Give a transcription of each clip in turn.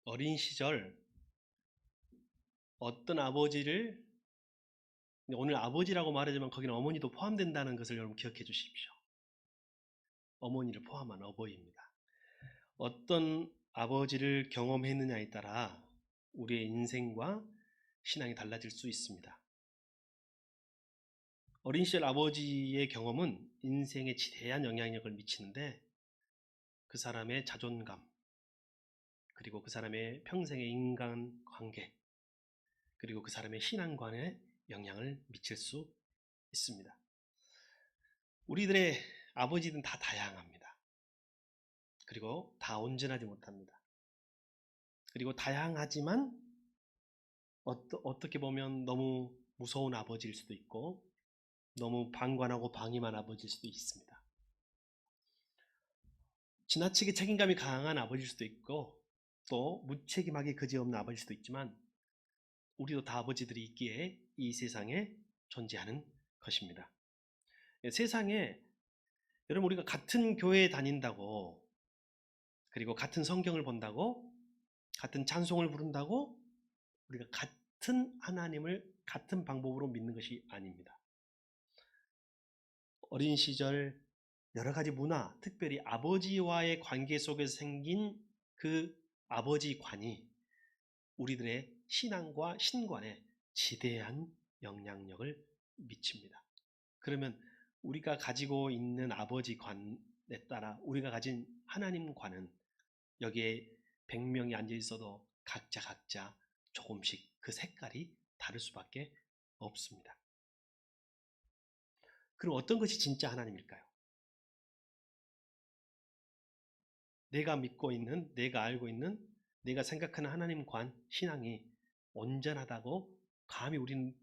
어린 시절 어떤 아버지를, 오늘 아버지라고 말하지만 거기는 어머니도 포함된다는 것을 여러분 기억해 주십시오. 어머니를 포함한 어버이입니다. 어떤 아버지를 경험했느냐에 따라 우리의 인생과 신앙이 달라질 수 있습니다. 어린 시절 아버지의 경험은 인생에 지대한 영향력을 미치는데 그 사람의 자존감, 그리고 그 사람의 평생의 인간관계, 그리고 그 사람의 신앙관에 영향을 미칠 수 있습니다. 우리들의 아버지는 다 다양합니다. 그리고 다 온전하지 못합니다. 그리고 다양하지만 어떻게 보면 너무 무서운 아버지일 수도 있고 너무 방관하고 방임한 아버지일 수도 있습니다. 지나치게 책임감이 강한 아버지일 수도 있고 또 무책임하게 그지없는 아버지일 수도 있지만 우리도 다 아버지들이 있기에 이 세상에 존재하는 것입니다. 세상에 여러분 우리가 같은 교회에 다닌다고 그리고 같은 성경을 본다고 같은 찬송을 부른다고 우리가 같은 하나님을 같은 방법으로 믿는 것이 아닙니다. 어린 시절 여러 가지 문화, 특별히 아버지와의 관계 속에서 생긴 그 아버지관이 우리들의 신앙과 신관에 지대한 영향력을 미칩니다. 그러면 우리가 가지고 있는 아버지관에 따라 우리가 가진 하나님관은 여기에 100명이 앉아 있어도 각자 조금씩 그 색깔이 다를 수밖에 없습니다. 그럼 어떤 것이 진짜 하나님일까요? 내가 믿고 있는, 내가 알고 있는, 내가 생각하는 하나님관, 신앙이 온전하다고 감히 우리는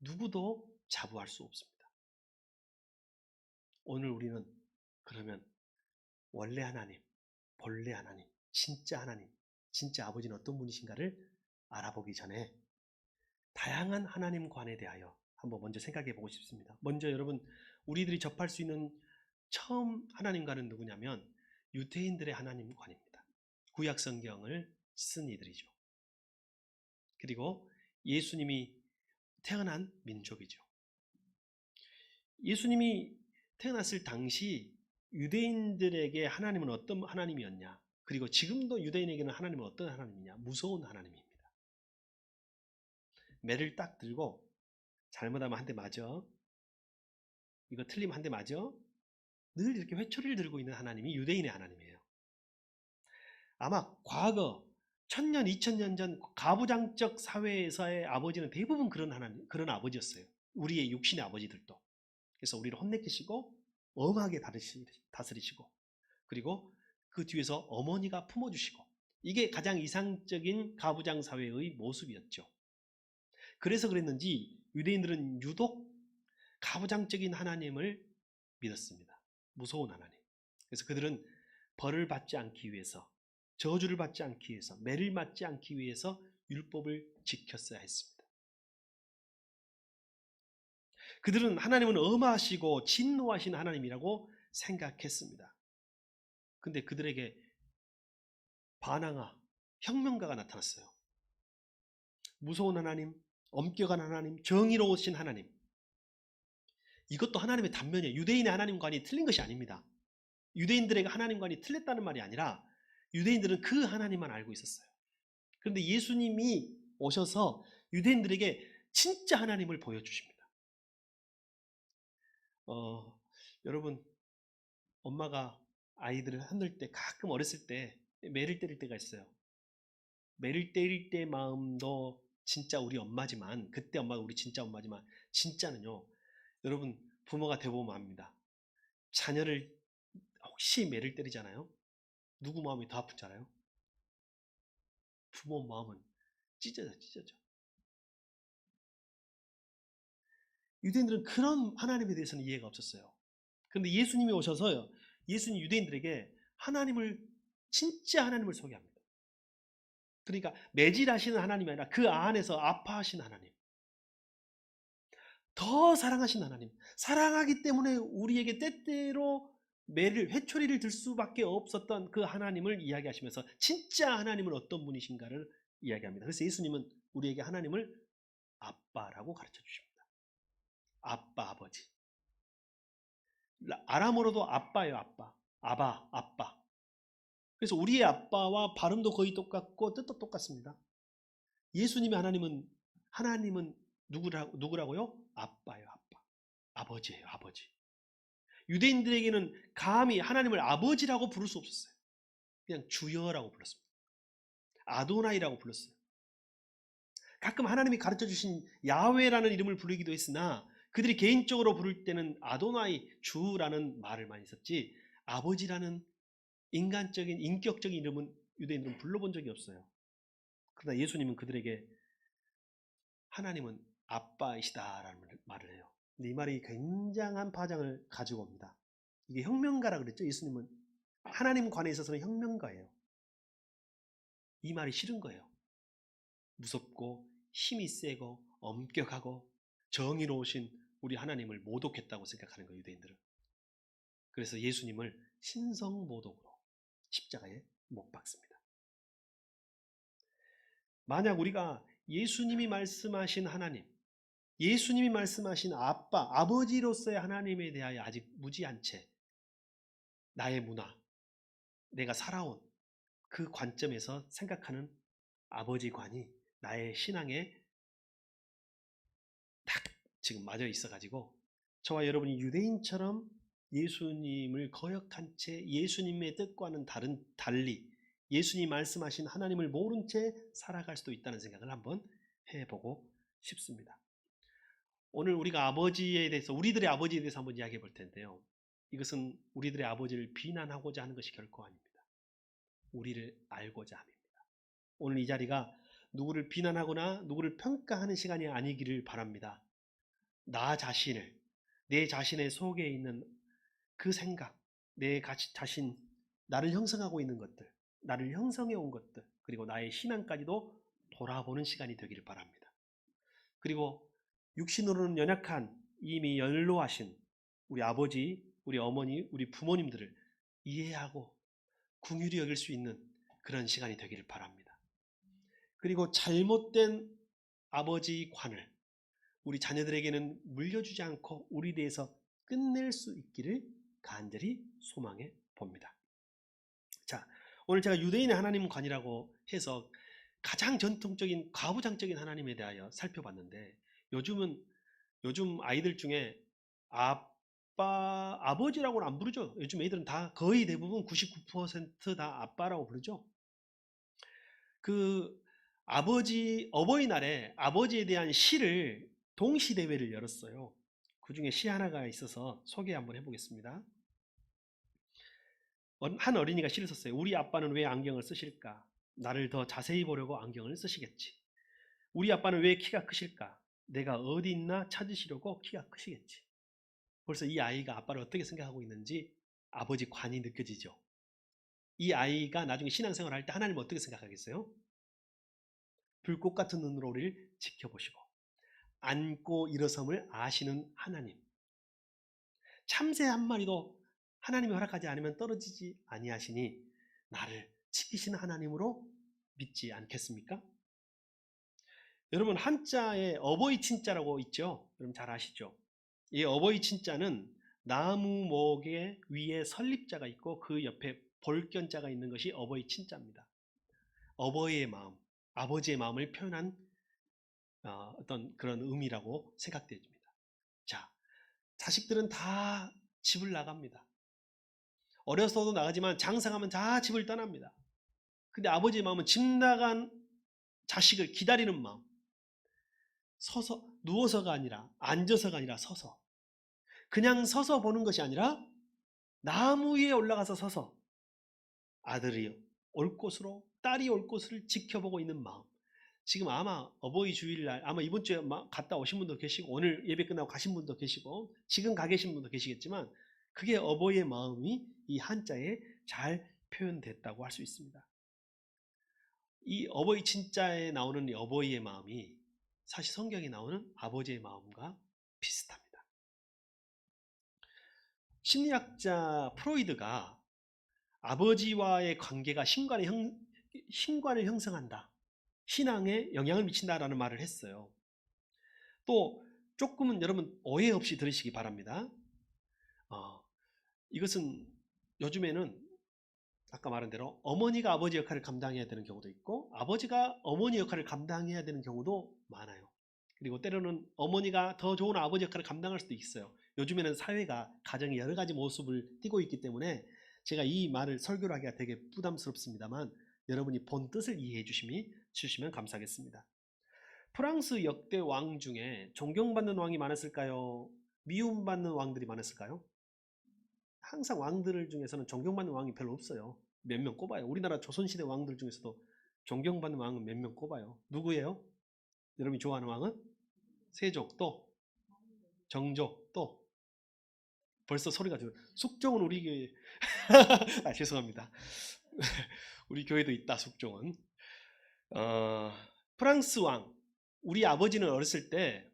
누구도 자부할 수 없습니다. 오늘 우리는 그러면 원래 하나님, 본래 하나님, 진짜 하나님, 진짜 아버지는 어떤 분이신가를 알아보기 전에 다양한 하나님관에 대하여 한번 먼저 생각해 보고 싶습니다. 먼저 여러분 우리들이 접할 수 있는 처음 하나님과는 누구냐면 유대인들의 하나님관입니다. 구약 성경을 쓴 이들이죠. 그리고 예수님이 태어난 민족이죠. 예수님이 태어났을 당시 유대인들에게 하나님은 어떤 하나님이었냐? 그리고 지금도 유대인에게는 하나님은 어떤 하나님이냐? 무서운 하나님입니다. 매를 딱 들고 잘못하면 한 대 맞아. 이거 틀리면 한 대 맞아. 늘 이렇게 회초리를 들고 있는 하나님이 유대인의 하나님이에요. 아마 과거 1000년, 2000년 전 가부장적 사회에서의 아버지는 대부분 그런 하나님, 그런 아버지였어요. 우리의 육신의 아버지들도. 그래서 우리를 혼내키시고 엄하게 다스리시고 그리고 그 뒤에서 어머니가 품어주시고 이게 가장 이상적인 가부장 사회의 모습이었죠. 그래서 그랬는지 유대인들은 유독 가부장적인 하나님을 믿었습니다. 무서운 하나님. 그래서 그들은 벌을 받지 않기 위해서 저주를 받지 않기 위해서 매를 맞지 않기 위해서 율법을 지켰어야 했습니다. 그들은 하나님은 엄하시고 진노하신 하나님이라고 생각했습니다. 근데 그들에게 반항아, 혁명가가 나타났어요. 무서운 하나님, 엄격한 하나님, 정의로우신 하나님. 이것도 하나님의 단면이에요. 유대인의 하나님관이 틀린 것이 아닙니다. 유대인들에게 하나님관이 틀렸다는 말이 아니라 유대인들은 그 하나님만 알고 있었어요. 그런데 예수님이 오셔서 유대인들에게 진짜 하나님을 보여주십니다. 여러분 엄마가 아이들을 흔들 때 가끔 어렸을 때 매를 때릴 때가 있어요. 매를 때릴 때 마음도 진짜 우리 엄마지만 그때 엄마가 우리 진짜 엄마지만 진짜는요. 여러분 부모가 되보면 압니다. 자녀를 혹시 매를 때리잖아요. 누구 마음이 더 아픈 줄 알아요? 부모 마음은 찢어져. 유대인들은 그런 하나님에 대해서는 이해가 없었어요. 그런데 예수님이 오셔서요. 예수님 유대인들에게 진짜 하나님을 소개합니다. 그러니까 매질하시는 하나님이 아니라 그 안에서 아파하신 하나님. 더 사랑하신 하나님. 사랑하기 때문에 우리에게 때때로 회초리를 들 수밖에 없었던 그 하나님을 이야기하시면서 진짜 하나님은 어떤 분이신가를 이야기합니다. 그래서 예수님은 우리에게 하나님을 아빠라고 가르쳐 주십니다. 아빠, 아버지. 아람어로도 아빠예요, 아빠. 아바, 아빠. 그래서 우리의 아빠와 발음도 거의 똑같고 뜻도 똑같습니다. 예수님의 하나님은 누구라고요? 아빠예요, 아빠. 아버지예요, 아버지. 유대인들에게는 감히 하나님을 아버지라고 부를 수 없었어요. 그냥 주여라고 불렀습니다. 아도나이라고 불렀어요. 가끔 하나님이 가르쳐 주신 야훼라는 이름을 부르기도 했으나 그들이 개인적으로 부를 때는 아도나이, 주라는 말을 많이 썼지 아버지라는 인간적인 인격적인 이름은 유대인들은 불러본 적이 없어요. 그러나 예수님은 그들에게 하나님은 아빠이시다라는 말을 해요. 근데 이 말이 굉장한 파장을 가지고 옵니다. 이게 혁명가라 그랬죠. 예수님은 하나님 관에 있어서는 혁명가예요. 이 말이 싫은 거예요. 무섭고 힘이 세고 엄격하고 정의로우신 우리 하나님을 모독했다고 생각하는 거예요, 유대인들은. 그래서 예수님을 신성모독으로 십자가에 못 박습니다. 만약 우리가 예수님이 말씀하신 하나님, 예수님이 말씀하신 아빠, 아버지로서의 하나님에 대하여 아직 무지한 채 나의 문화, 내가 살아온 그 관점에서 생각하는 아버지관이 나의 신앙에 딱 지금 맞아 있어가지고 저와 여러분이 유대인처럼 예수님을 거역한 채 예수님의 뜻과는 달리 예수님이 말씀하신 하나님을 모른 채 살아갈 수도 있다는 생각을 한번 해보고 싶습니다. 오늘 우리가 아버지에 대해서 우리들의 아버지에 대해서 한번 이야기해 볼 텐데요. 이것은 우리들의 아버지를 비난하고자 하는 것이 결코 아닙니다. 우리를 알고자 합니다. 오늘 이 자리가 누구를 비난하거나 누구를 평가하는 시간이 아니기를 바랍니다. 나 자신을, 내 자신의 속에 있는 그 생각, 내 자신, 나를 형성하고 있는 것들, 나를 형성해 온 것들, 그리고 나의 신앙까지도 돌아보는 시간이 되기를 바랍니다. 그리고 육신으로는 연약한 이미 연로하신 우리 아버지, 우리 어머니, 우리 부모님들을 이해하고 긍휼히 여길 수 있는 그런 시간이 되기를 바랍니다. 그리고 잘못된 아버지 관을 우리 자녀들에게는 물려주지 않고 우리 대해서 끝낼 수 있기를 간절히 소망해 봅니다. 자, 오늘 제가 유대인의 하나님 관이라고 해서 가장 전통적인 가부장적인 하나님에 대하여 살펴봤는데 요즘 아이들 중에 아버지라고는 안 부르죠. 요즘 애들은 다 거의 대부분 99% 다 아빠라고 부르죠. 그 어버이날에 아버지에 대한 시를 동시대회를 열었어요. 그 중에 시 하나가 있어서 소개 한번 해보겠습니다. 한 어린이가 시를 썼어요. 우리 아빠는 왜 안경을 쓰실까? 나를 더 자세히 보려고 안경을 쓰시겠지. 우리 아빠는 왜 키가 크실까? 내가 어디 있나 찾으시려고 키가 크시겠지. 벌써 이 아이가 아빠를 어떻게 생각하고 있는지 아버지 관이 느껴지죠. 이 아이가 나중에 신앙생활을 할 때 하나님을 어떻게 생각하겠어요? 불꽃 같은 눈으로 우리를 지켜보시고 앉고 일어섬을 아시는 하나님. 참새 한 마리도 하나님이 허락하지 않으면 떨어지지 아니하시니 나를 지키시는 하나님으로 믿지 않겠습니까? 여러분 한자에 어버이 친자라고 있죠? 여러분 잘 아시죠? 이 어버이 친자는 나무목의 위에 설립자가 있고 그 옆에 볼견자가 있는 것이 어버이 친자입니다. 어버이의 마음, 아버지의 마음을 표현한 어떤 그런 의미라고 생각됩니다. 자, 자식들은 다 집을 나갑니다. 어려서도 나가지만 장성하면 다 집을 떠납니다. 근데 아버지의 마음은 집 나간 자식을 기다리는 마음. 서서 누워서가 아니라 앉아서가 아니라 서서. 그냥 서서 보는 것이 아니라 나무 위에 올라가서 서서 아들이 올 곳으로 딸이 올 곳을 지켜보고 있는 마음. 지금 아마 어버이 주일날 아마 이번 주에 갔다 오신 분도 계시고 오늘 예배 끝나고 가신 분도 계시고 지금 가 계신 분도 계시겠지만 그게 어버이의 마음이 이 한자에 잘 표현됐다고 할 수 있습니다. 이 어버이 친자에 나오는 이 어버이의 마음이 사실 성경에 나오는 아버지의 마음과 비슷합니다. 심리학자 프로이드가 아버지와의 관계가 신관을 형성한다, 신앙에 영향을 미친다라는 말을 했어요. 또 조금은 여러분 오해 없이 들으시기 바랍니다. 이것은 요즘에는 아까 말한 대로 어머니가 아버지 역할을 감당해야 되는 경우도 있고 아버지가 어머니 역할을 감당해야 되는 경우도 많아요. 그리고 때로는 어머니가 더 좋은 아버지 역할을 감당할 수도 있어요. 요즘에는 사회가 가정의 여러 가지 모습을 띠고 있기 때문에 제가 이 말을 설교를 하기가 되게 부담스럽습니다만 여러분이 본 뜻을 이해해 주시면 감사하겠습니다. 프랑스 역대 왕 중에 존경받는 왕이 많았을까요? 미움받는 왕들이 많았을까요? 항상 왕들 중에서는 존경받는 왕이 별로 없어요. 몇 명 꼽아요. 우리나라 조선시대 왕들 중에서도 존경받는 왕은 몇 명 꼽아요. 누구예요? 여러분이 좋아하는 왕은? 세종, 또 정조, 또 벌써 소리가 좀 숙종은 우리 교회 아 죄송합니다. 우리 교회도 있다 숙종은. 프랑스 왕, 우리 아버지는 어렸을 때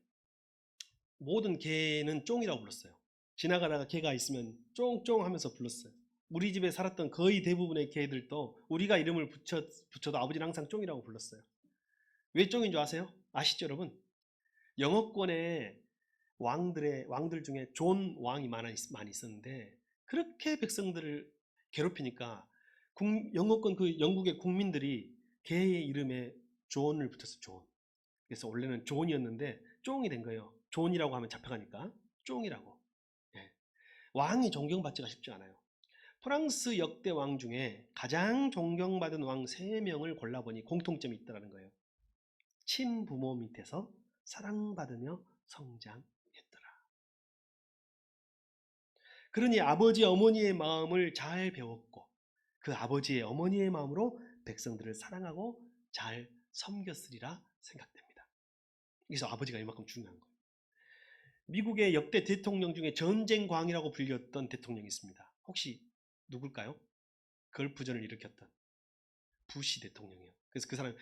모든 개는 쫑이라고 불렀어요. 지나가다가 개가 있으면 쫑쫑 하면서 불렀어요. 우리 집에 살았던 거의 대부분의 개들도 우리가 이름을 붙여도 아버지는 항상 쫑이라고 불렀어요. 왜 쫑인 줄 아세요? 아시죠 여러분? 영어권에 왕들 중에 존 왕이 많이 있었는데 그렇게 백성들을 괴롭히니까 영어권 그 영국의 국민들이 개의 이름에 존을 붙였어요. 존. 그래서 원래는 존이었는데 쫑이 된 거예요. 존이라고 하면 잡혀가니까 쫑이라고. 예. 왕이 존경받지가 쉽지 않아요. 프랑스 역대 왕 중에 가장 존경받은 왕 3명을 골라보니 공통점이 있다는 거예요. 친부모 밑에서 사랑받으며 성장했더라. 그러니 아버지 어머니의 마음을 잘 배웠고 그 아버지의 어머니의 마음으로 백성들을 사랑하고 잘 섬겼으리라 생각됩니다. 그래서 아버지가 이만큼 중요한 거예요. 미국의 역대 대통령 중에 전쟁광이라고 불렸던 대통령이 있습니다. 혹시 누굴까요? 걸프전을 일으켰던 부시 대통령이에요. 그래서 그 사람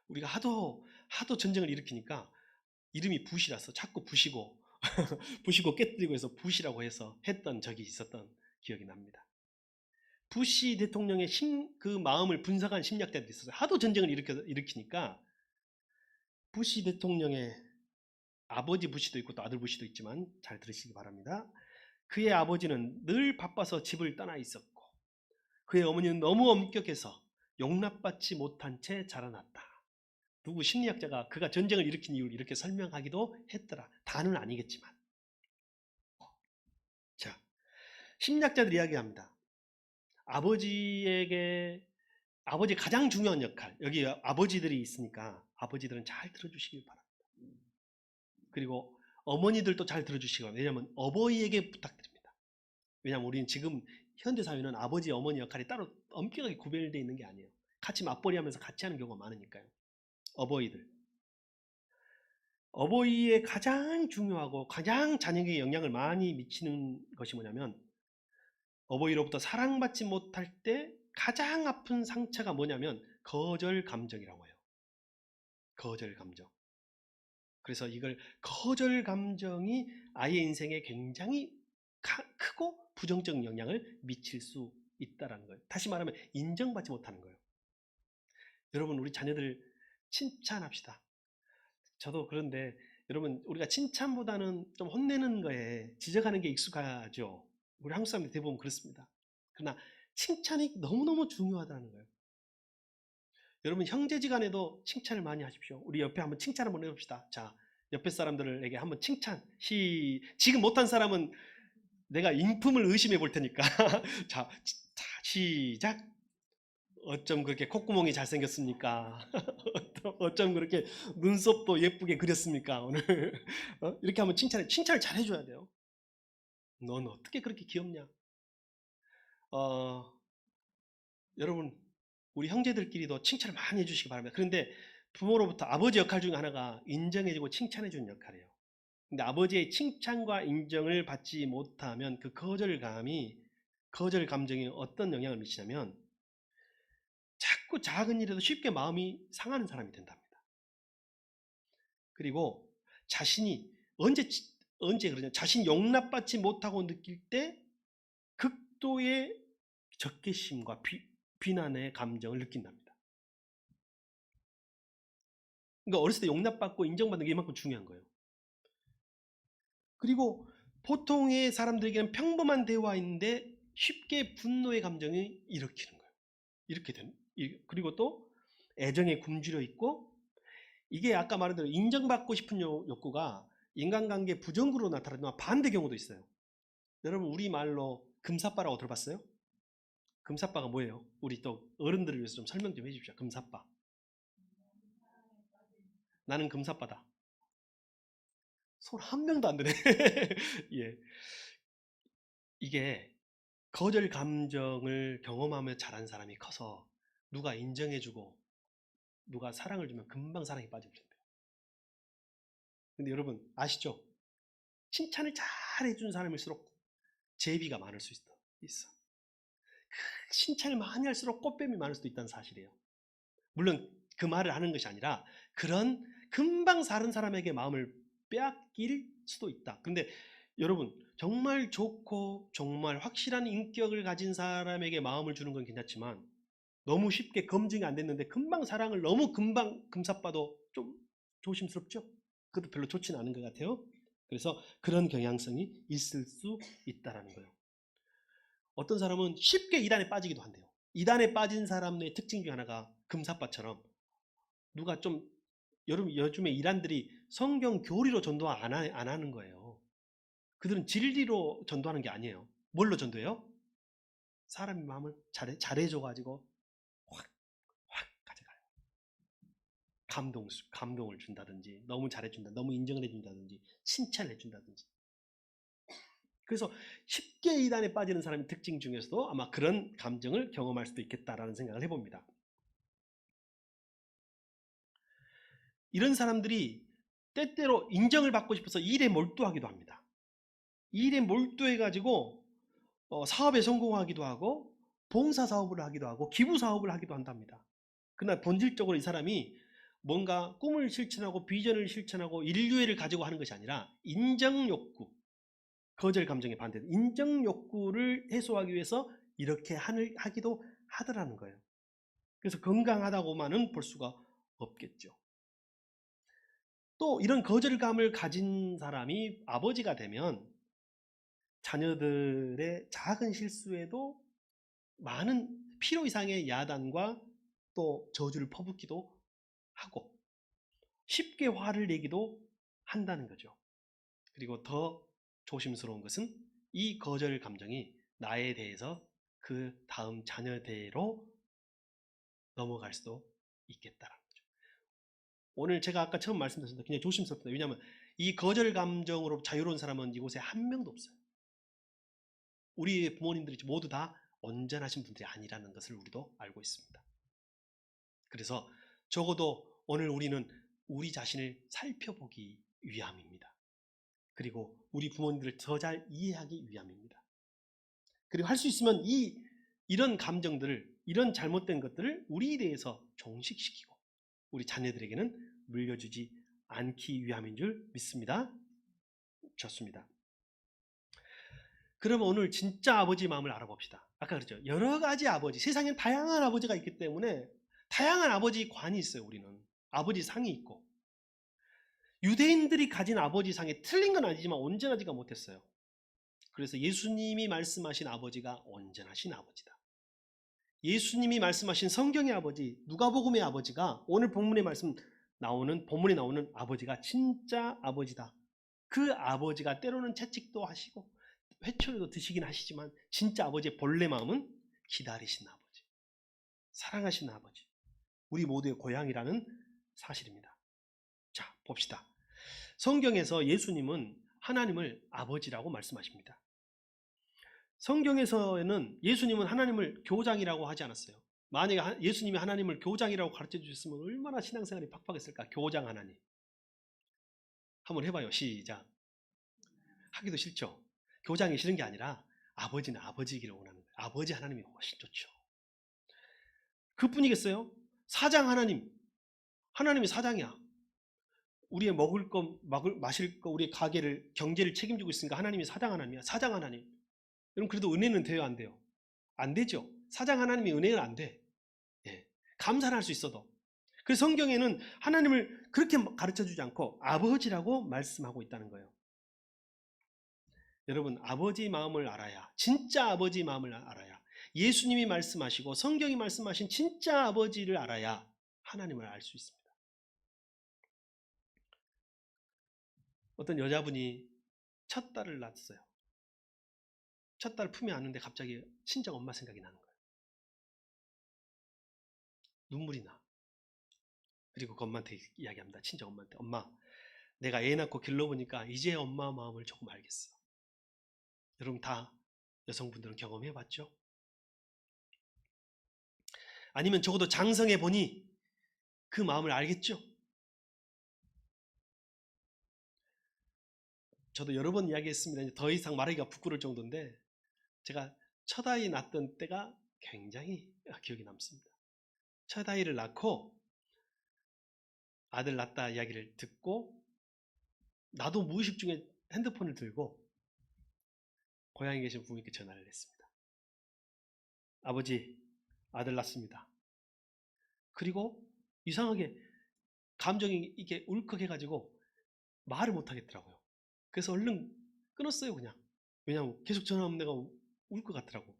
우리가 하도 전쟁을 일으키니까 이름이 부시라서 자꾸 부시고 부시고 깨뜨리고 해서 부시라고 해서 했던 적이 있었던 기억이 납니다. 부시 대통령의 그 마음을 분석한 심리학자들이 있었어요. 하도 전쟁을 일으키니까 부시 대통령의 아버지 부시도 있고 또 아들 부시도 있지만 잘 들으시기 바랍니다. 그의 아버지는 늘 바빠서 집을 떠나 있었고 그의 어머니는 너무 엄격해서 용납받지 못한 채 자라났다. 누구 심리학자가 그가 전쟁을 일으킨 이유를 이렇게 설명하기도 했더라. 다는 아니겠지만. 자, 심리학자들이 이야기합니다. 아버지의 가장 중요한 역할, 여기 아버지들이 있으니까 아버지들은 잘 들어주시길 바랍니다. 그리고 어머니들도 잘 들어주시기 바랍니다. 왜냐하면 어버이에게 부탁드립니다. 왜냐하면 우리는 지금 현대사회는 아버지, 어머니 역할이 따로 엄격하게 구별되어 있는 게 아니에요. 같이 맞벌이 하면서 같이 하는 경우가 많으니까요. 어버이들. 어버이의 가장 중요하고 가장 자녀에게 영향을 많이 미치는 것이 뭐냐면 어버이로부터 사랑받지 못할 때 가장 아픈 상처가 뭐냐면 거절 감정이라고 해요. 거절 감정. 그래서 이걸 거절 감정이 아이의 인생에 굉장히 크고 부정적 영향을 미칠 수 있다는 거예요. 다시 말하면 인정받지 못하는 거예요. 여러분 우리 자녀들 칭찬합시다. 저도 그런데 여러분 우리가 칭찬보다는 좀 혼내는 거에 지적하는 게 익숙하죠. 우리 한국 사람들 대부분 그렇습니다. 그러나 칭찬이 너무너무 중요하다는 거예요. 여러분 형제지간에도 칭찬을 많이 하십시오. 우리 옆에 한번 칭찬 한번 해봅시다. 자, 옆에 사람들에게 한번 칭찬. 지금 못한 사람은 내가 인품을 의심해 볼 테니까. 자, 시작. 어쩜 그렇게 콧구멍이 잘생겼습니까? 어쩜 그렇게 눈썹도 예쁘게 그렸습니까? 오늘 이렇게 한번 칭찬을 잘 해줘야 돼요. 넌 어떻게 그렇게 귀엽냐? 여러분 우리 형제들끼리도 칭찬을 많이 해주시기 바랍니다. 그런데 부모로부터 아버지 역할 중에 하나가 인정해주고 칭찬해주는 역할이에요. 근데 아버지의 칭찬과 인정을 받지 못하면 그 거절 감정이 어떤 영향을 미치냐면 자꾸 작은 일에도 쉽게 마음이 상하는 사람이 된답니다. 그리고 자신이 언제 그러냐? 자신이 용납받지 못하고 느낄 때 극도의 적개심과 비난의 감정을 느낀답니다. 그러니까 어렸을 때 용납받고 인정받는 게 이만큼 중요한 거예요. 그리고 보통의 사람들에게는 평범한 대화인데 쉽게 분노의 감정을 일으키는 거예요. 이렇게 되는. 그리고 또 애정에 굶주려 있고, 이게 아까 말한 대로 인정받고 싶은 욕구가 인간관계 부정으로 나타나는 반대 경우도 있어요. 여러분, 우리말로 금사빠라고 들어봤어요? 금사빠가 뭐예요? 우리 또 어른들을 위해서 좀 설명 좀 해주십시오. 금사빠. 나는 금사빠다. 손 한 명도 안 드네. 예. 이게 거절 감정을 경험하며 자란 사람이 커서 누가 인정해주고 누가 사랑을 주면 금방 사랑에 빠져버린대요. 근데 여러분 아시죠? 칭찬을 잘 해준 사람일수록 제비가 많을 수 있어. 칭찬을 많이 할수록 꽃뱀이 많을 수도 있다는 사실이에요. 물론 그 말을 하는 것이 아니라 그런 금방 사는 사람에게 마음을 빼앗길 수도 있다. 근데 여러분, 정말 좋고 정말 확실한 인격을 가진 사람에게 마음을 주는 건 괜찮지만 너무 쉽게 검증이 안 됐는데 금방 사랑을 너무 금방 금사빠도 좀 조심스럽죠? 그것도 별로 좋지는 않은 것 같아요. 그래서 그런 경향성이 있을 수 있다는 거예요. 어떤 사람은 쉽게 이단에 빠지기도 한대요. 이단에 빠진 사람의 특징 중 하나가 금사빠처럼 누가 좀, 여러분 요즘에 이단들이 성경 교리로 전도 안 하는 거예요. 그들은 진리로 전도하는 게 아니에요. 뭘로 전도해요? 사람의 마음을 잘해줘가지고 확 가져가요. 감동을 준다든지, 너무 잘해준다, 너무 인정을 해준다든지, 칭찬을 해준다든지. 그래서 쉽게 이단에 빠지는 사람의 특징 중에서도 아마 그런 감정을 경험할 수도 있겠다라는 생각을 해봅니다. 이런 사람들이 때때로 인정을 받고 싶어서 일에 몰두하기도 합니다. 일에 몰두해가지고 사업에 성공하기도 하고 봉사사업을 하기도 하고 기부사업을 하기도 한답니다. 그러나 본질적으로 이 사람이 뭔가 꿈을 실천하고 비전을 실천하고 인류애를 가지고 하는 것이 아니라 인정욕구, 거절 감정에 반대된 인정욕구를 해소하기 위해서 이렇게 하기도 하더라는 거예요. 그래서 건강하다고만은 볼 수가 없겠죠. 또 이런 거절감을 가진 사람이 아버지가 되면 자녀들의 작은 실수에도 많은 필요 이상의 야단과 또 저주를 퍼붓기도 하고 쉽게 화를 내기도 한다는 거죠. 그리고 더 조심스러운 것은 이 거절 감정이 나에 대해서 그 다음 자녀대로 넘어갈 수도 있겠다는 거죠. 오늘 제가 아까 처음 말씀드렸습니다. 굉장히 조심스럽다. 왜냐하면 이 거절 감정으로 자유로운 사람은 이곳에 한 명도 없어요. 우리 부모님들이 모두 다 온전하신 분들이 아니라는 것을 우리도 알고 있습니다. 그래서 적어도 오늘 우리는 우리 자신을 살펴보기 위함입니다. 그리고 우리 부모님들을 더 잘 이해하기 위함입니다. 그리고 할 수 있으면 이런 감정들을, 이런 잘못된 것들을 우리에 대해서 종식시키고 우리 자녀들에게는 물려주지 않기 위함인 줄 믿습니다. 좋습니다. 그러면 오늘 진짜 아버지 마음을 알아봅시다. 아까 그랬죠. 여러 가지 아버지, 세상엔 다양한 아버지가 있기 때문에 다양한 아버지 관이 있어요. 우리는 아버지 상이 있고, 유대인들이 가진 아버지 상에 틀린 건 아니지만 온전하지가 못했어요. 그래서 예수님이 말씀하신 아버지가 온전하신 아버지다. 예수님이 말씀하신 성경의 아버지, 누가복음의 아버지가 오늘 본문에 나오는 아버지가 진짜 아버지다. 그 아버지가 때로는 채찍도 하시고 회초리도 드시긴 하시지만 진짜 아버지의 본래 마음은 기다리신 아버지, 사랑하신 아버지, 우리 모두의 고향이라는 사실입니다. 자, 봅시다. 성경에서 예수님은 하나님을 아버지라고 말씀하십니다. 성경에서는 예수님은 하나님을 교장이라고 하지 않았어요. 만약에 예수님이 하나님을 교장이라고 가르쳐 주셨으면 얼마나 신앙생활이 팍팍했을까. 교장 하나님. 한번 해봐요. 시작. 하기도 싫죠. 교장이 싫은 게 아니라 아버지는 아버지이기를 원하는 거예요. 아버지 하나님이 훨씬 좋죠. 그뿐이겠어요? 사장 하나님. 하나님이 사장이야. 우리의 먹을 거, 마실 거, 우리의 가게를, 경제를 책임지고 있으니까 하나님이 사장 하나님이야. 사장 하나님. 여러분 그래도 은혜는 돼요, 안 돼요? 안 되죠. 사장 하나님의 은혜는 안 돼. 예. 감사를 할 수 있어도. 그래서 성경에는 하나님을 그렇게 가르쳐주지 않고 아버지라고 말씀하고 있다는 거예요. 여러분 아버지 마음을 알아야, 진짜 아버지 마음을 알아야, 예수님이 말씀하시고 성경이 말씀하신 진짜 아버지를 알아야 하나님을 알 수 있습니다. 어떤 여자분이 첫 딸을 낳았어요. 첫 딸을 품에 안는데 갑자기 친정 엄마 생각이 나는 거예요. 눈물이 나. 그리고 그 엄마한테 이야기합니다. 친정 엄마한테. 엄마, 내가 애 낳고 길러보니까 이제 엄마 마음을 조금 알겠어. 여러분 다 여성분들은 경험해 봤죠? 아니면 적어도 장성해 보니 그 마음을 알겠죠? 저도 여러 번 이야기했습니다. 이제 더 이상 말하기가 부끄러울 정도인데 제가 첫 아이 낳던 때가 굉장히 기억에 남습니다. 첫 아이를 낳고 아들 낳다 이야기를 듣고 나도 무의식 중에 핸드폰을 들고 고향에 계신 부모님께 전화를 했습니다. 아버지, 아들 낳습니다. 그리고 이상하게 감정이 이게 울컥해가지고 말을 못 하겠더라고요. 그래서 얼른 끊었어요, 그냥. 왜냐하면 계속 전화하면 내가 울 것 같더라고.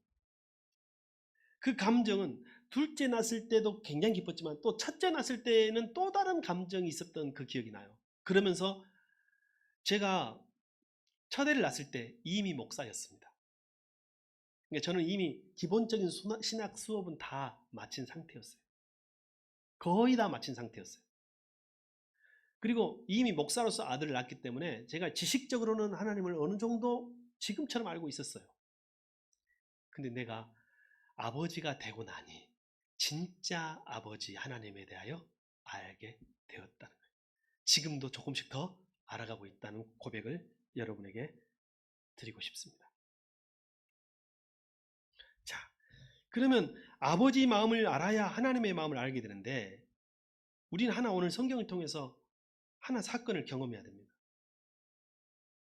그 감정은 둘째 낳았을 때도 굉장히 기뻤지만 또 첫째 낳았을 때는 또 다른 감정이 있었던 그 기억이 나요. 그러면서 제가 첫애를 낳았을 때 이미 목사였습니다. 그러니까 저는 이미 기본적인 신학 수업은 다 마친 상태였어요. 거의 다 마친 상태였어요. 그리고 이미 목사로서 아들을 낳았기 때문에 제가 지식적으로는 하나님을 어느 정도 지금처럼 알고 있었어요. 근데 내가 아버지가 되고 나니 진짜 아버지 하나님에 대하여 알게 되었다는 거예요. 지금도 조금씩 더 알아가고 있다는 고백을 여러분에게 드리고 싶습니다. 자, 그러면 아버지 마음을 알아야 하나님의 마음을 알게 되는데 우리는 하나 오늘 성경을 통해서 하나 사건을 경험해야 됩니다.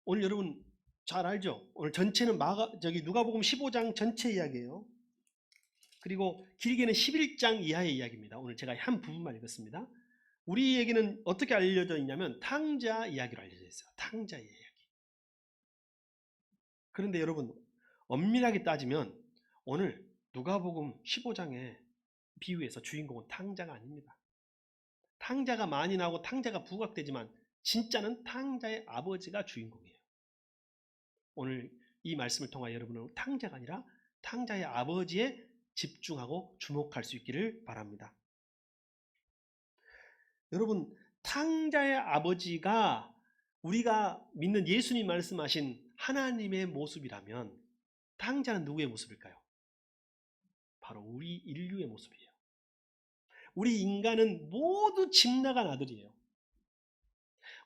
오늘 여러분 잘 알죠? 오늘 전체는 누가복음 15장 전체 이야기예요. 그리고 길게는 11장 이하의 이야기입니다. 오늘 제가 한 부분만 읽었습니다. 우리에게는 어떻게 알려져 있냐면 탕자 이야기로 알려져 있어요. 탕자의 이야기. 그런데 여러분 엄밀하게 따지면 오늘 누가복음 15장의 비유에서 주인공은 탕자가 아닙니다. 탕자가 많이 나오고 탕자가 부각되지만 진짜는 탕자의 아버지가 주인공이에요. 오늘 이 말씀을 통하여 여러분은 탕자가 아니라 탕자의 아버지에 집중하고 주목할 수 있기를 바랍니다. 여러분 탕자의 아버지가 우리가 믿는 예수님 말씀하신 하나님의 모습이라면 탕자는 누구의 모습일까요? 바로 우리 인류의 모습이에요. 우리 인간은 모두 집 나간 아들이에요.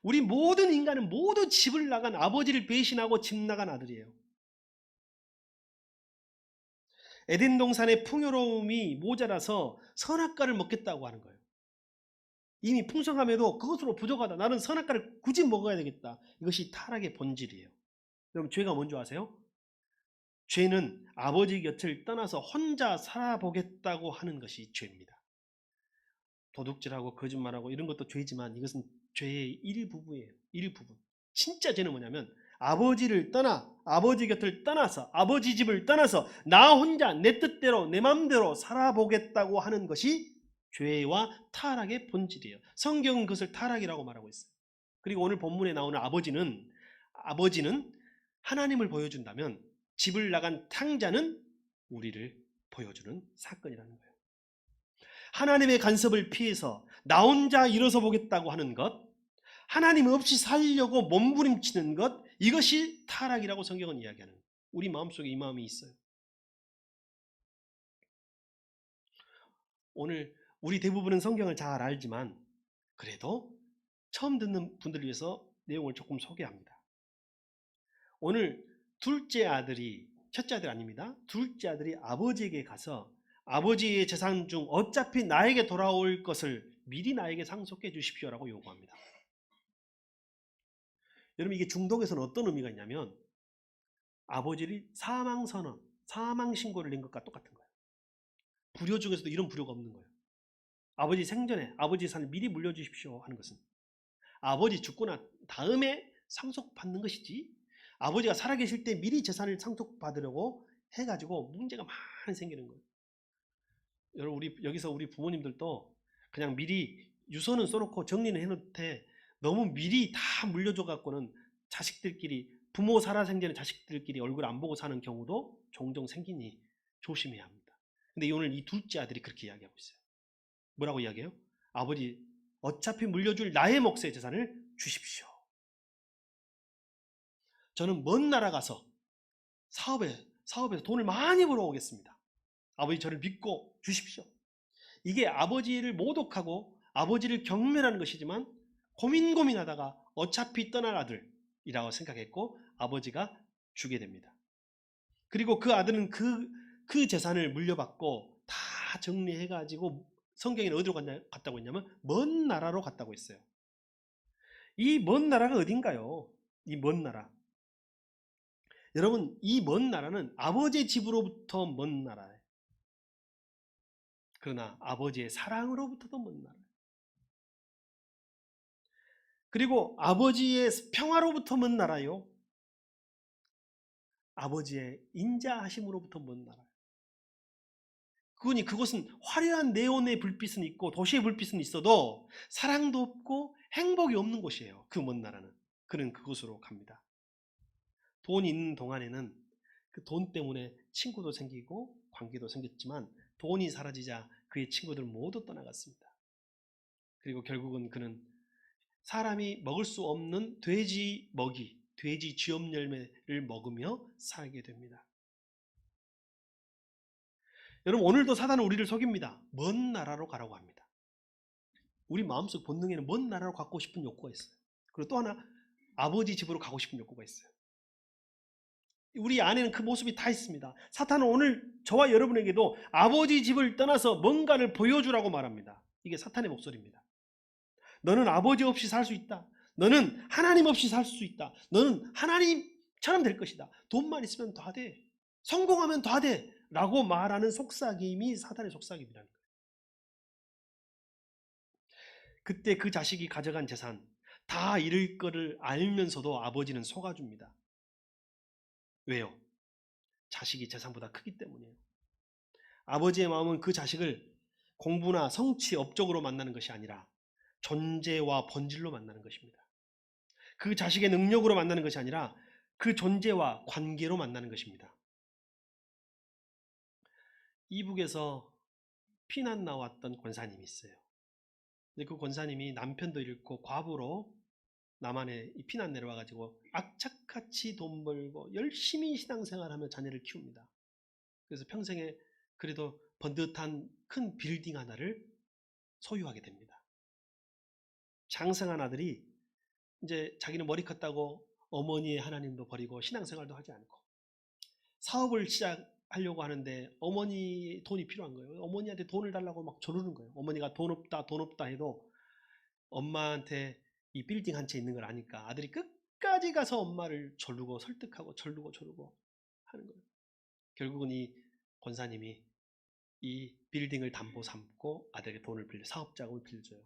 우리 모든 인간은 모두 집을 나간 아버지를 배신하고 집 나간 아들이에요. 에덴 동산의 풍요로움이 모자라서 선악과를 먹겠다고 하는 거예요. 이미 풍성함에도 그것으로 부족하다. 나는 선악과를 굳이 먹어야 되겠다. 이것이 타락의 본질이에요. 여러분 죄가 뭔지 아세요? 죄는 아버지 곁을 떠나서 혼자 살아보겠다고 하는 것이 죄입니다. 도둑질하고 거짓말하고 이런 것도 죄지만 이것은 죄의 일부분이에요. 일부분. 진짜 죄는 뭐냐면 아버지 곁을 떠나서 아버지 집을 떠나서 나 혼자 내 뜻대로 내 마음대로 살아보겠다고 하는 것이 죄와 타락의 본질이에요. 성경은 그것을 타락이라고 말하고 있어요. 그리고 오늘 본문에 나오는 아버지는 하나님을 보여준다면 집을 나간 탕자는 우리를 보여주는 사건이라는 거예요. 하나님의 간섭을 피해서 나 혼자 일어서 보겠다고 하는 것, 하나님 없이 살려고 몸부림치는 것, 이것이 타락이라고 성경은 이야기하는 거예요. 우리 마음속에 이 마음이 있어요. 오늘 우리 대부분은 성경을 잘 알지만 그래도 처음 듣는 분들을 위해서 내용을 조금 소개합니다. 오늘 첫째 아들 아닙니다. 둘째 아들이 아버지에게 가서 아버지의 재산 중 어차피 나에게 돌아올 것을 미리 나에게 상속해 주십시오라고 요구합니다. 여러분 이게 중동에서는 어떤 의미가 있냐면 아버지를 사망 선언, 사망 신고를 낸 것과 똑같은 거예요. 불효 중에서도 이런 불효가 없는 거예요. 아버지 생전에 아버지 재산을 미리 물려주십시오 하는 것은 아버지 죽고 난 다음에 상속받는 것이지, 아버지가 살아계실 때 미리 재산을 상속받으려고 해가지고 문제가 많이 생기는 거예요. 여러분, 여기서 우리 부모님들도 그냥 미리 유서는 써놓고 정리는 해놓되 너무 미리 다 물려줘 갖고는 자식들끼리, 부모 살아생전에 자식들끼리 얼굴 안 보고 사는 경우도 종종 생기니 조심해야 합니다. 근데 오늘 이 둘째 아들이 그렇게 이야기하고 있어요. 뭐라고 이야기해요? 아버지, 어차피 물려줄 나의 몫의 재산을 주십시오. 저는 먼 나라 가서 사업에서 돈을 많이 벌어오겠습니다. 아버지, 저를 믿고 주십시오. 이게 아버지를 모독하고 아버지를 경멸하는 것이지만 고민하다가 어차피 떠날 아들이라고 생각했고 아버지가 주게 됩니다. 그리고 그 아들은 그 재산을 물려받고 다 정리해가지고 성경에는 어디로 갔다고 했냐면 먼 나라로 갔다고 했어요. 이 먼 나라가 어딘가요? 이 먼 나라. 여러분, 이 먼 나라는 아버지의 집으로부터 먼 나라예요. 그러나 아버지의 사랑으로부터도 먼 나라예요. 그리고 아버지의 평화로부터 먼 나라요. 아버지의 인자하심으로부터 먼 나라예요. 그것은 화려한 네온의 불빛은 있고 도시의 불빛은 있어도 사랑도 없고 행복이 없는 곳이에요. 그 먼 나라는. 그는 그곳으로 갑니다. 돈이 있는 동안에는 그 돈 때문에 친구도 생기고 관계도 생겼지만 돈이 사라지자 그의 친구들 모두 떠나갔습니다. 그리고 결국은 그는 사람이 먹을 수 없는 돼지 쥐엄 열매를 먹으며 살게 됩니다. 여러분, 오늘도 사단은 우리를 속입니다. 먼 나라로 가라고 합니다. 우리 마음속 본능에는 먼 나라로 가고 싶은 욕구가 있어요. 그리고 또 하나, 아버지 집으로 가고 싶은 욕구가 있어요. 우리 안에는 그 모습이 다 있습니다. 사탄은 오늘 저와 여러분에게도 아버지 집을 떠나서 뭔가를 보여주라고 말합니다. 이게 사탄의 목소리입니다. 너는 아버지 없이 살 수 있다. 너는 하나님 없이 살 수 있다. 너는 하나님처럼 될 것이다. 돈만 있으면 다 돼. 성공하면 다 돼. 라고 말하는 속삭임이 사탄의 속삭임이라는 거예요. 그때 그 자식이 가져간 재산 다 잃을 거를 알면서도 아버지는 속아줍니다. 왜요? 자식이 재산보다 크기 때문이에요. 아버지의 마음은 그 자식을 공부나 성취, 업적으로 만나는 것이 아니라 존재와 본질로 만나는 것입니다. 그 자식의 능력으로 만나는 것이 아니라 그 존재와 관계로 만나는 것입니다. 이북에서 피난 나왔던 권사님이 있어요. 근데 그 권사님이 남편도 잃고 과부로 남한에 피난 내려와가지고 악착같이 돈 벌고 열심히 신앙생활하며 자녀를 키웁니다. 그래서 평생에 그래도 번듯한 큰 빌딩 하나를 소유하게 됩니다. 장성한 아들이 이제 자기는 머리 컸다고 어머니의 하나님도 버리고 신앙생활도 하지 않고 사업을 시작하려고 하는데 어머니 돈이 필요한 거예요. 어머니한테 돈을 달라고 막 조르는 거예요. 어머니가 돈 없다 해도 엄마한테 이 빌딩 한 채 있는 걸 아니까 아들이 끝까지 가서 엄마를 조르고 설득하고 조르고 하는 거예요. 결국은 이 권사님이 이 빌딩을 담보 삼고 아들에게 돈을 빌려 사업 자금을 빌려줘요.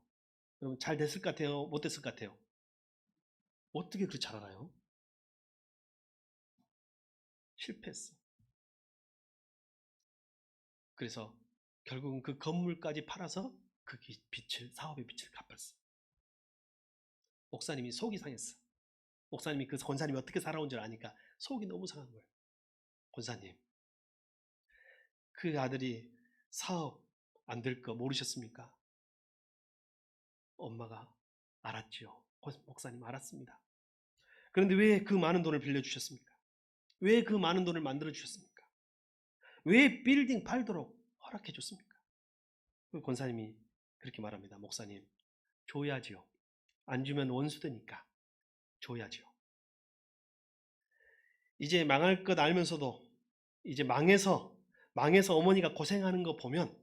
여러분, 잘 됐을 것 같아요? 못 됐을 것 같아요? 어떻게 그렇게 잘 알아요? 실패했어. 그래서 결국은 그 건물까지 팔아서 그 사업의 빚을 갚았어. 목사님이 속이 상했어. 목사님이 그 권사님이 어떻게 살아온 줄 아니까 속이 너무 상한 거예요. 권사님, 그 아들이 사업 안 될 거 모르셨습니까? 엄마가 알았지요. 목사님 알았습니다. 그런데 왜 그 많은 돈을 빌려주셨습니까? 왜 그 많은 돈을 만들어 주셨습니까? 왜 빌딩 팔도록 허락해 줬습니까? 그 권사님이 그렇게 말합니다. 목사님, 줘야지요. 안 주면 원수되니까 줘야지요. 이제 망할 것 알면서도 이제 망해서 어머니가 고생하는 거 보면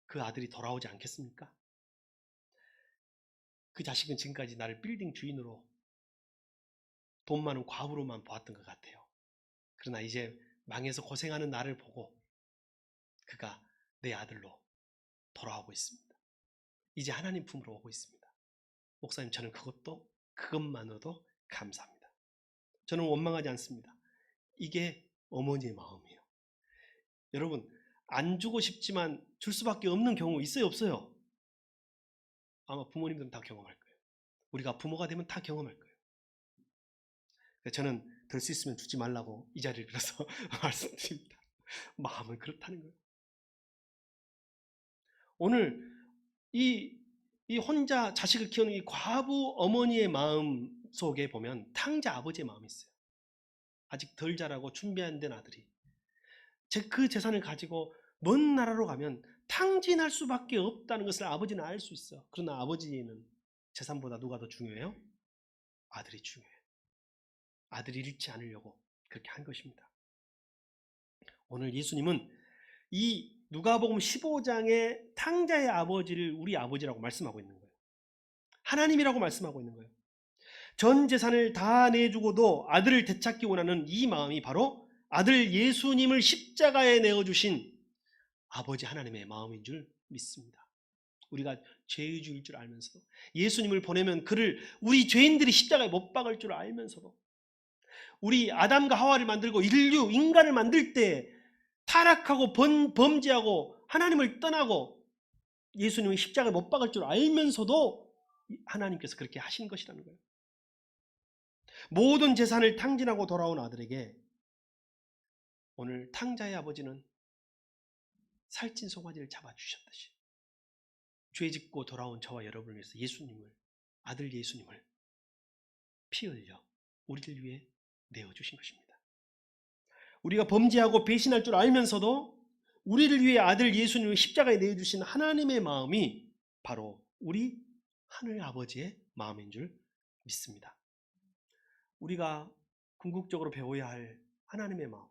그 아들이 돌아오지 않겠습니까? 그 자식은 지금까지 나를 빌딩 주인으로 돈 많은 과부로만 보았던 것 같아요. 그러나 이제 망해서 고생하는 나를 보고 그가 내 아들로 돌아오고 있습니다. 이제 하나님 품으로 오고 있습니다. 목사님, 저는 그것만으로도 감사합니다. 저는 원망하지 않습니다. 이게 어머니의 마음이에요. 여러분, 안 주고 싶지만 줄 수밖에 없는 경우 있어요, 없어요? 아마 부모님들은 다 경험할 거예요. 우리가 부모가 되면 다 경험할 거예요. 저는 될 수 있으면 주지 말라고 이 자리를 빌어서 말씀드립니다. 마음은 그렇다는 거예요. 오늘 이 혼자 자식을 키우는 이 과부 어머니의 마음 속에 보면 탕자 아버지의 마음이 있어요. 아직 덜 자라고 준비 안 된 아들이 그 재산을 가지고 먼 나라로 가면 탕진할 수밖에 없다는 것을 아버지는 알 수 있어. 그러나 아버지는 재산보다 누가 더 중요해요? 아들이 중요해요. 아들이 잃지 않으려고 그렇게 한 것입니다. 오늘 예수님은 이 누가복음 15장의 탕자의 아버지를 우리 아버지라고 말씀하고 있는 거예요. 하나님이라고 말씀하고 있는 거예요. 전 재산을 다 내주고도 아들을 되찾기 원하는 이 마음이 바로 아들 예수님을 십자가에 내어주신 아버지 하나님의 마음인 줄 믿습니다. 우리가 죄의주일 줄 알면서도 예수님을 보내면 그를 우리 죄인들이 십자가에 못 박을 줄 알면서도 우리 아담과 하와를 만들고 인간을 만들 때 타락하고 범죄하고 하나님을 떠나고 예수님이 십자가에 못 박을 줄 알면서도 하나님께서 그렇게 하신 것이라는 거예요. 모든 재산을 탕진하고 돌아온 아들에게 오늘 탕자의 아버지는 살찐 송아지를 잡아주셨듯이 죄짓고 돌아온 저와 여러분을 위해서 아들 예수님을 피 흘려 우리를 위해 내어주신 것입니다. 우리가 범죄하고 배신할 줄 알면서도 우리를 위해 아들 예수님을 십자가에 내어주신 하나님의 마음이 바로 우리 하늘 아버지의 마음인 줄 믿습니다. 우리가 궁극적으로 배워야 할 하나님의 마음.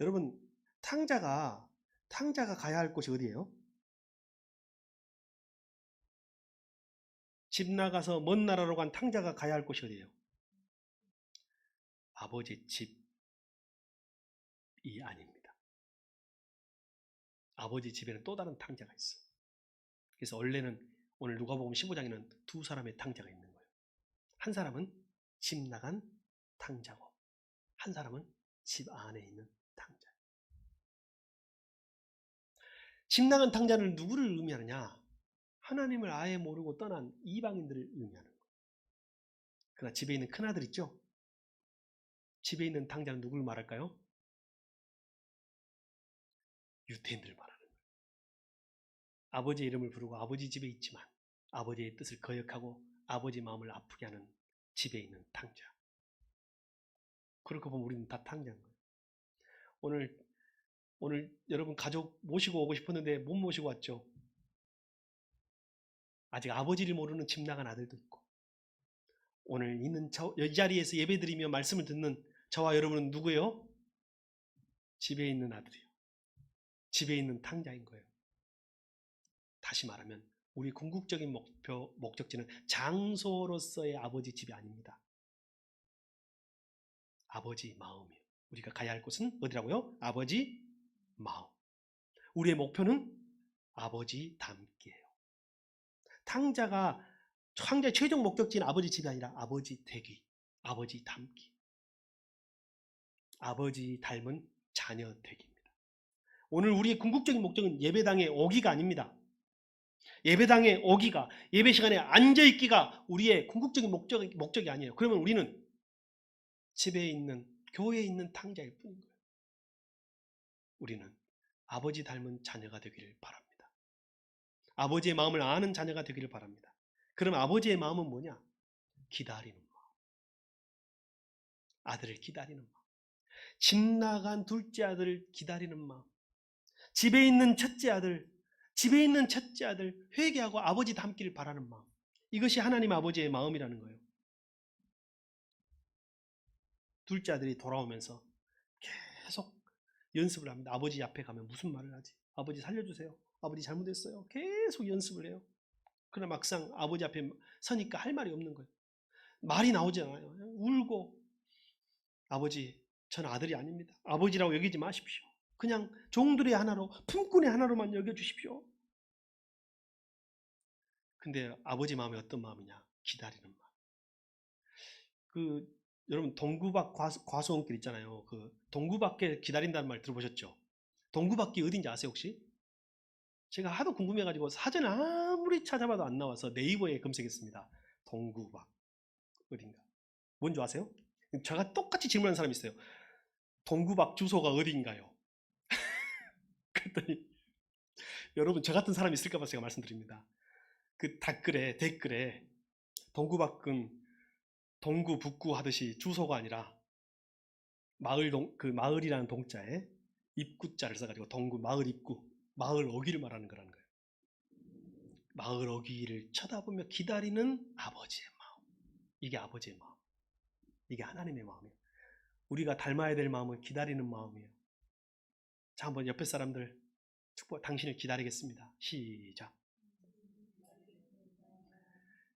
여러분, 탕자가 가야 할 곳이 어디예요? 집 나가서 먼 나라로 간 탕자가 가야 할 곳이 어디예요? 아버지 집이 아닙니다. 아버지 집에는 또 다른 탕자가 있어. 그래서 원래는 오늘 누가복음 15장에는 두 사람의 탕자가 있는 거예요. 한 사람은 집 나간 탕자고 한 사람은 집 안에 있는 탕자. 집 나간 탕자는 누구를 의미하느냐? 하나님을 아예 모르고 떠난 이방인들을 의미하는 거예요. 그러나 집에 있는 큰아들 있죠? 집에 있는 탕자는 누구를 말할까요? 유대인들을 말하는 거예요. 아버지의 이름을 부르고 아버지 집에 있지만 아버지의 뜻을 거역하고 아버지 마음을 아프게 하는 집에 있는 탕자. 그렇게 보면 우리는 다 탕자인 거예요. 오늘 여러분 가족 모시고 오고 싶었는데 못 모시고 왔죠? 아직 아버지를 모르는 집 나간 아들도 있고 오늘 있는 이 자리에서 예배드리며 말씀을 듣는 저와 여러분은 누구예요? 집에 있는 아들이에요. 집에 있는 탕자인 거예요. 다시 말하면 우리 궁극적인 목적지는 장소로서의 아버지 집이 아닙니다. 아버지 마음이에요. 우리가 가야 할 곳은 어디라고요? 아버지 마음. 우리의 목표는 아버지 닮기예요. 탕자의 최종 목적지는 아버지 집이 아니라 아버지 되기, 아버지 닮기, 아버지 닮은 자녀 되기입니다. 오늘 우리의 궁극적인 목적은 예배당에 오기가 아닙니다. 예배당에 오기가, 예배 시간에 앉아있기가 우리의 궁극적인 목적이 아니에요. 그러면 우리는 집에 있는, 교회에 있는 탕자일 뿐인 거예요. 우리는 아버지 닮은 자녀가 되기를 바랍니다. 아버지의 마음을 아는 자녀가 되기를 바랍니다. 그럼 아버지의 마음은 뭐냐? 기다리는 마음. 아들을 기다리는 마음. 집 나간 둘째 아들을 기다리는 마음. 집에 있는 첫째 아들 회개하고 아버지 닮기를 바라는 마음. 이것이 하나님 아버지의 마음이라는 거예요. 둘째 아들이 돌아오면서 계속 연습을 합니다. 아버지 앞에 가면 무슨 말을 하지? 아버지 살려주세요. 아버지 잘못했어요. 계속 연습을 해요. 그러나 막상 아버지 앞에 서니까 할 말이 없는 거예요. 말이 나오지 않아요. 울고 아버지 전 아들이 아닙니다. 아버지라고 여기지 마십시오. 그냥 종들의 하나로, 품꾼의 하나로만 여겨주십시오. 근데 아버지 마음이 어떤 마음이냐? 기다리는 마음. 여러분 동구박 과수원길 있잖아요. 동구밖에 기다린다는 말 들어보셨죠? 동구밖이 어딘지 아세요 혹시? 제가 하도 궁금해가지고 사전 아무리 찾아봐도 안 나와서 네이버에 검색했습니다. 동구박 어딘가? 뭔지 아세요? 제가 똑같이 질문한 사람이 있어요. 동구박 주소가 어딘가요? 그랬더니 여러분 저 같은 사람이 있을까 봐 제가 말씀드립니다. 댓글에 동구박은 동구 북구 하듯이 주소가 아니라 마을이라는 동자에 입구자를 써가지고 동구 마을 입구, 마을 어귀를 말하는 거라는 거예요. 마을 어귀를 쳐다보며 기다리는 아버지의 마음. 이게 아버지의 마음. 이게 하나님의 마음이에요. 우리가 닮아야 될 마음은 기다리는 마음이에요. 자, 한번 옆에 사람들 축복, 당신을 기다리겠습니다. 시작.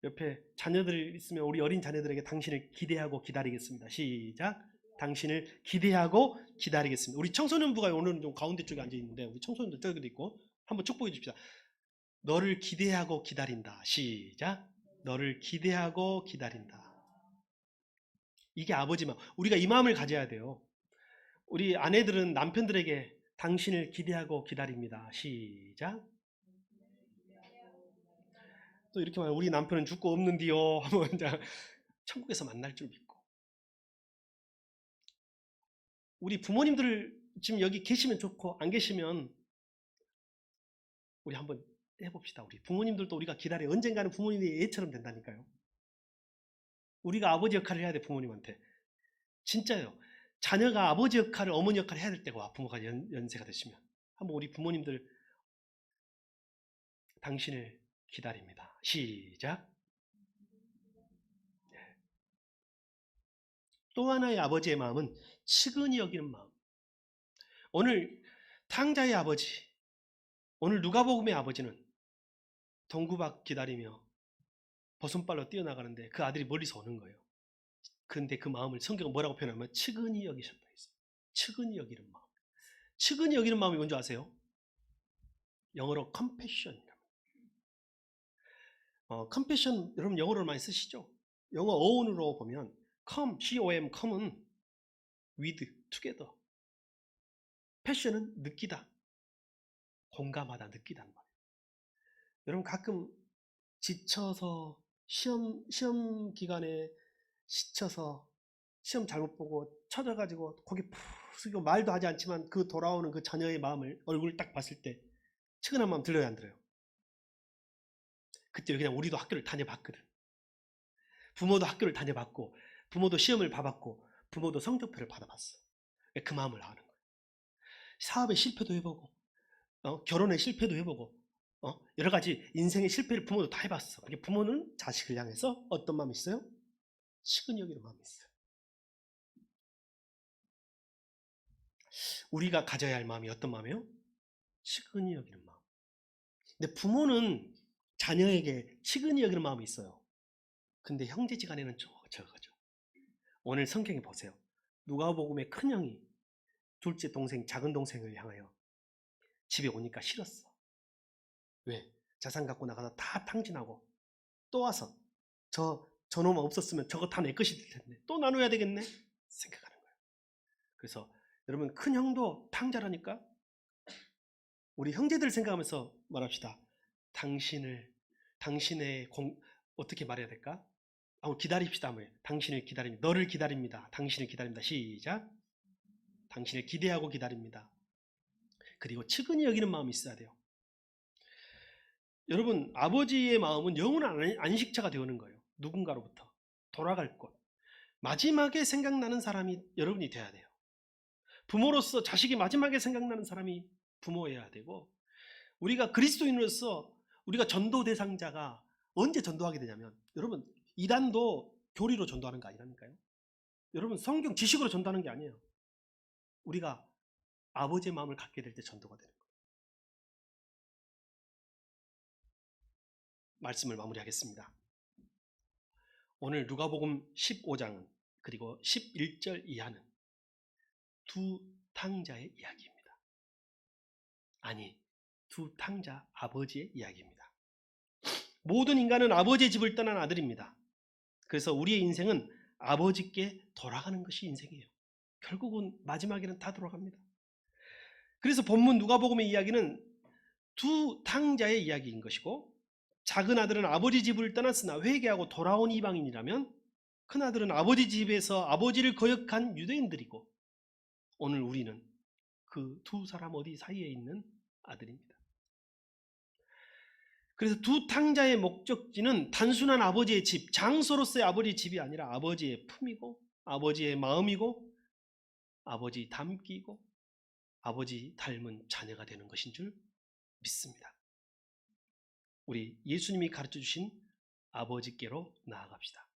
옆에 자녀들 있으면 우리 어린 자녀들에게 당신을 기대하고 기다리겠습니다. 시작. 당신을 기대하고 기다리겠습니다. 우리 청소년부가 오늘은 좀 가운데 쪽에 앉아 있는데 우리 청소년들 저기도 있고 한번 축복해 줍시다. 너를 기대하고 기다린다. 시작. 너를 기대하고 기다린다. 이게 아버지 마음. 우리가 이 마음을 가져야 돼요. 우리 아내들은 남편들에게 당신을 기대하고 기다립니다. 시작. 또 이렇게 말하면 우리 남편은 죽고 없는디요. 하면 이제 천국에서 만날 줄 믿고. 우리 부모님들 지금 여기 계시면 좋고 안 계시면 우리 한번 해봅시다. 우리 부모님들도 우리가 기다려. 언젠가는 부모님이 애처럼 된다니까요. 우리가 아버지 역할을 해야 돼 부모님한테. 진짜요. 자녀가 아버지 역할을 어머니 역할을 해야 될 때가 와. 부모가 연세가 되시면. 한번 우리 부모님들 당신을 기다립니다. 시작. 또 하나의 아버지의 마음은 측은히 여기는 마음. 오늘 탕자의 아버지, 오늘 누가복음의 아버지는 동구박 기다리며 버선발로 뛰어나가는데 그 아들이 멀리서 오는 거예요. 근데 그 마음을 성경은 뭐라고 표현하면 측은히 여기셨다 했어요. 측은히 여기는 마음. 측은히 여기는 마음이 뭔지 아세요? 영어로 compassion. compassion 여러분 영어를 많이 쓰시죠? 영어 어원으로 보면 come, C-O-M, come은 with, together. passion은 느끼다, 공감하다, 느끼다는 말이에요. 여러분 가끔 지쳐서 시험 기간에 지쳐서 시험 잘못 보고 처져가지고 고개 푹 숙이고 말도 하지 않지만 그 돌아오는 그 자녀의 마음을 얼굴 딱 봤을 때 측은한 마음 들려요 안 들어요? 그때 그냥 우리도 학교를 다녀봤거든. 부모도 학교를 다녀봤고 부모도 시험을 봐봤고 부모도 성적표를 받아봤어. 그 마음을 아는 거예요. 사업의 실패도 해보고 결혼의 실패도 해보고 여러 가지 인생의 실패를 부모도 다 해봤어. 그게 부모는 자식을 향해서 어떤 마음이 있어요? 측은히 여기는 마음이 있어요. 우리가 가져야 할 마음이 어떤 마음이에요? 측은히 여기는 마음. 근데 부모는 자녀에게 측은히 여기는 마음이 있어요. 근데 형제지간에는 적어죠. 오늘 성경에 보세요. 누가복음의 큰형이 둘째 동생, 작은 동생을 향하여 집에 오니까 싫었어. 왜? 자산 갖고 나가서 다 탕진하고 또 와서 저놈 없었으면 저거 다 내 것이 될 텐데 또 나눠야 되겠네 생각하는 거예요. 그래서 여러분 큰형도 탕자라니까 우리 형제들 생각하면서 말합시다. 당신의 어떻게 말해야 될까? 한번 기다립시다. 당신을 기다립니다. 너를 기다립니다. 당신을 기다립니다. 시작. 당신을 기대하고 기다립니다. 그리고 측은히 여기는 마음이 있어야 돼요. 여러분 아버지의 마음은 영원한 안식처가 되어오는 거예요. 누군가로부터 돌아갈 곳. 마지막에 생각나는 사람이 여러분이 돼야 돼요. 부모로서 자식이 마지막에 생각나는 사람이 부모여야 되고 우리가 그리스도인으로서 우리가 전도 대상자가 언제 전도하게 되냐면 여러분 이단도 교리로 전도하는 거 아니라니까요. 여러분 성경 지식으로 전도하는 게 아니에요. 우리가 아버지의 마음을 갖게 될 때 전도가 되는 거예요. 말씀을 마무리하겠습니다. 오늘 누가복음 15장은 그리고 11절 이하는 두 탕자의 이야기입니다. 아니, 두 탕자 아버지의 이야기입니다. 모든 인간은 아버지의 집을 떠난 아들입니다. 그래서 우리의 인생은 아버지께 돌아가는 것이 인생이에요. 결국은 마지막에는 다 돌아갑니다. 그래서 본문 누가복음의 이야기는 두 탕자의 이야기인 것이고, 작은 아들은 아버지 집을 떠났으나 회개하고 돌아온 이방인이라면 큰아들은 아버지 집에서 아버지를 거역한 유대인들이고, 오늘 우리는 그 두 사람 어디 사이에 있는 아들입니다. 그래서 두 탕자의 목적지는 단순한 아버지의 집, 장소로서의 아버지의 집이 아니라 아버지의 품이고, 아버지의 마음이고, 아버지 닮기고, 아버지 닮은 자녀가 되는 것인 줄 믿습니다. 우리 예수님이 가르쳐 주신 아버지께로 나아갑시다.